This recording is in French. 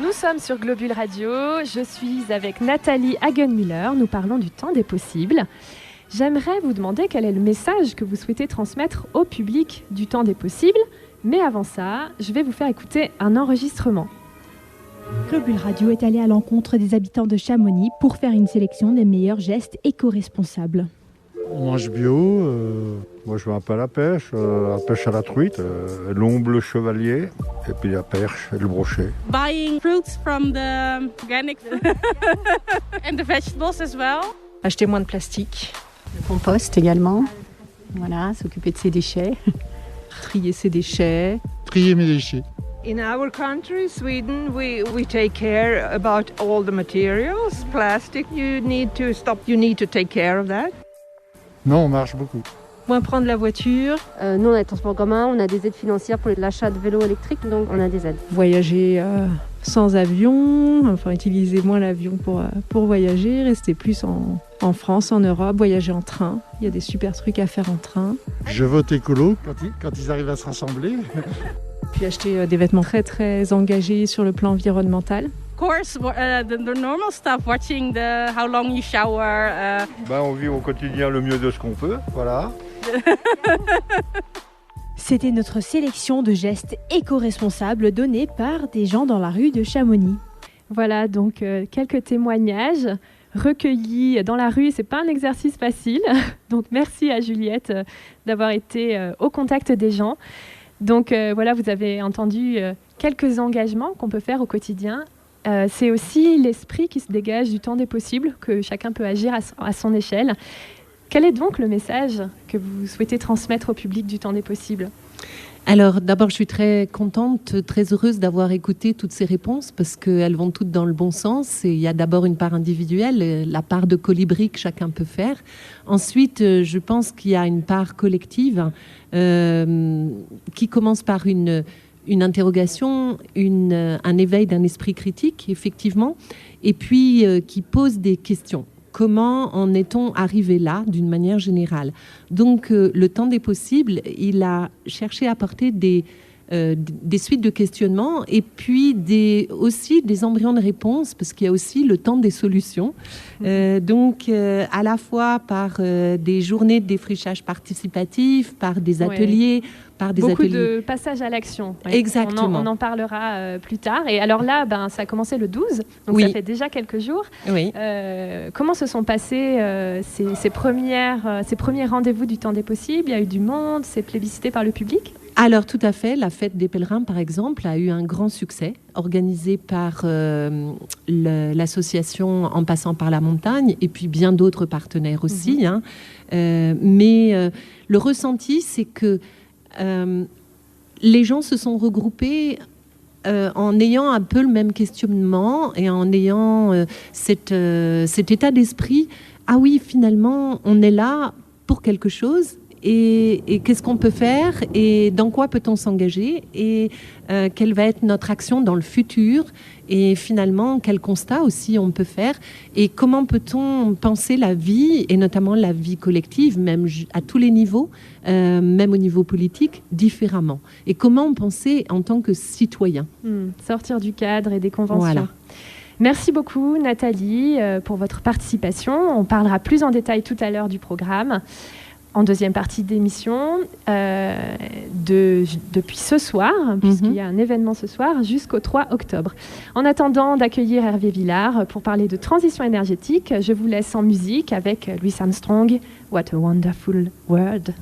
Nous sommes sur Globule Radio, je suis avec Nathalie Hagenmüller, nous parlons du temps des possibles. J'aimerais vous demander quel est le message que vous souhaitez transmettre au public du temps des possibles, mais avant ça, je vais vous faire écouter un enregistrement. Globule Radio est allé à l'encontre des habitants de Chamonix pour faire une sélection des meilleurs gestes éco-responsables. On mange bio, moi je vais un peu à la pêche à la truite, l'omble, le chevalier, et puis la perche et le brochet. Buying fruits from the organic and the vegetables as well. Acheter moins de plastique. Le compost également, voilà, s'occuper de ses déchets. Trier ses déchets. Trier mes déchets. In our country, Sweden, we take care about all the materials. Plastic, you need to stop, you need to take care of that. Non, on marche beaucoup. Moins prendre la voiture. Nous, on a les transports en commun, on a des aides financières pour l'achat de vélos électriques, donc on a des aides. Voyager sans avion, enfin utiliser moins l'avion pour voyager, rester plus en France, en Europe, voyager en train. Il y a des super trucs à faire en train. Je vote écolo quand ils arrivent à se rassembler. Puis acheter des vêtements très très engagés sur le plan environnemental. Of course, the normal stuff, watching how long you shower. On vit au quotidien le mieux de ce qu'on peut, voilà. C'était notre sélection de gestes éco-responsables donnés par des gens dans la rue de Chamonix. Voilà donc quelques témoignages recueillis dans la rue. C'est pas un exercice facile, donc merci à Juliette d'avoir été au contact des gens. Donc voilà, vous avez entendu quelques engagements qu'on peut faire au quotidien. C'est aussi l'esprit qui se dégage du temps des possibles, que chacun peut agir à son échelle. Quel est donc le message que vous souhaitez transmettre au public du temps des possibles ? Alors d'abord, je suis très contente, très heureuse d'avoir écouté toutes ces réponses parce qu'elles vont toutes dans le bon sens. Et il y a d'abord une part individuelle, la part de colibri que chacun peut faire. Ensuite, je pense qu'il y a une part collective qui commence par une interrogation, un éveil d'un esprit critique, effectivement, et puis qui pose des questions. Comment en est-on arrivé là, d'une manière générale ? Donc, le temps des possibles, il a cherché à apporter des suites de questionnements et puis aussi des embryons de réponses, parce qu'il y a aussi le temps des solutions. Donc, à la fois par des journées de défrichage participatif, par des ateliers, par des Beaucoup ateliers. de passages à l'action. Oui. Exactement. On en parlera plus tard. Et alors là, ça a commencé le 12, donc Oui. ça fait déjà quelques jours. Oui. Comment se sont passés ces premiers rendez-vous du temps des possibles ? Il y a eu du monde, c'est plébiscité par le public ? Alors tout à fait, la fête des pèlerins par exemple a eu un grand succès, organisé par l'association En passant par la montagne et puis bien d'autres partenaires aussi. Mais le ressenti, c'est que les gens se sont regroupés en ayant un peu le même questionnement et en ayant cet état d'esprit. Ah oui, finalement, on est là pour quelque chose. Et qu'est-ce qu'on peut faire et dans quoi peut-on s'engager et quelle va être notre action dans le futur et finalement quel constat aussi on peut faire et comment peut-on penser la vie et notamment la vie collective même à tous les niveaux, même au niveau politique, différemment et comment penser en tant que citoyen. Sortir du cadre et des conventions. Voilà. Merci beaucoup Nathalie pour votre participation. On parlera plus en détail tout à l'heure du programme. En deuxième partie d'émission, depuis ce soir, puisqu'il y a un événement ce soir, jusqu'au 3 octobre. En attendant d'accueillir Hervé Villard pour parler de transition énergétique, je vous laisse en musique avec Louis Armstrong, What a Wonderful World.